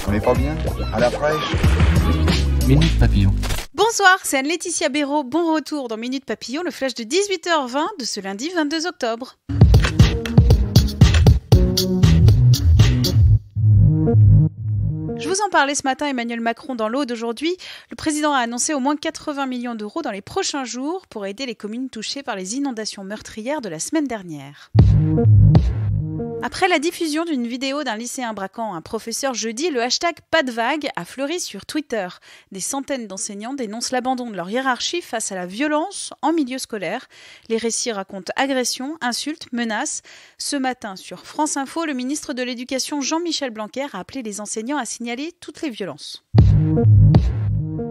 On n'est pas bien? À la fraîche? Minute Papillon. Bonsoir, c'est Anne-Laetitia Béraud. Bon retour dans Minute Papillon, le flash de 18h20 de ce lundi 22 octobre. Je vous en parlais ce matin, Emmanuel Macron dans l'Aude aujourd'hui. Le président a annoncé au moins 80 millions d'euros dans les prochains jours pour aider les communes touchées par les inondations meurtrières de la semaine dernière. Après la diffusion d'une vidéo d'un lycéen braquant un professeur jeudi, le hashtag #PasDeVague a fleuri sur Twitter. Des centaines d'enseignants dénoncent l'abandon de leur hiérarchie face à la violence en milieu scolaire. Les récits racontent agressions, insultes, menaces. Ce matin, sur France Info, le ministre de l'Éducation Jean-Michel Blanquer a appelé les enseignants à signaler toutes les violences.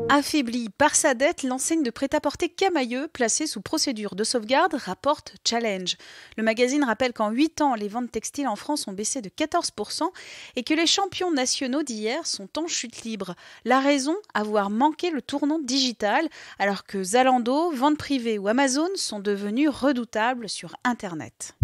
Affaiblie par sa dette, l'enseigne de prêt-à-porter Camaïeu, placée sous procédure de sauvegarde, rapporte Challenge. Le magazine rappelle qu'en 8 ans, les ventes textiles en France ont baissé de 14% et que les champions nationaux d'hier sont en chute libre. La raison, avoir manqué le tournant digital, alors que Zalando, Vente Privée ou Amazon sont devenus redoutables sur Internet.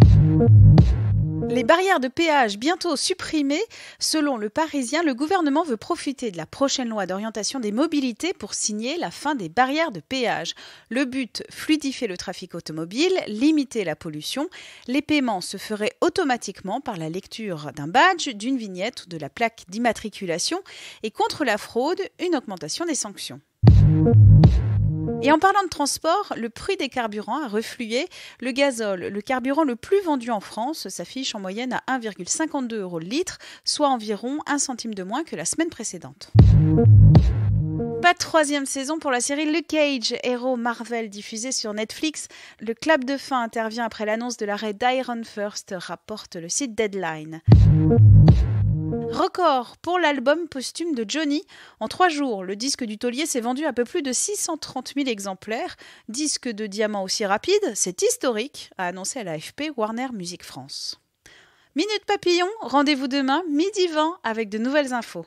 Les barrières de péage bientôt supprimées. Selon Le Parisien, le gouvernement veut profiter de la prochaine loi d'orientation des mobilités pour signer la fin des barrières de péage. Le but, fluidifier le trafic automobile, limiter la pollution. Les paiements se feraient automatiquement par la lecture d'un badge, d'une vignette ou de la plaque d'immatriculation. Et contre la fraude, une augmentation des sanctions. Et en parlant de transport, le prix des carburants a reflué. Le gazole, le carburant le plus vendu en France, s'affiche en moyenne à 1,52 € le litre, soit environ 1 centime de moins que la semaime précédente. Pas de troisième saison pour la série Luke Cage, héros Marvel diffusé sur Netflix. Le clap de fin intervient après l'annonce de l'arrêt d'Iron First, rapporte le site Deadline. Record pour l'album posthume de Johnny. En 3 jours, le disque du taulier s'est vendu à peu plus de 630 000 exemplaires. Disque de diamant aussi rapide, c'est historique, a annoncé à l'AFP Warner Music France. Minute Papillon, rendez-vous demain, 12h20 avec de nouvelles infos.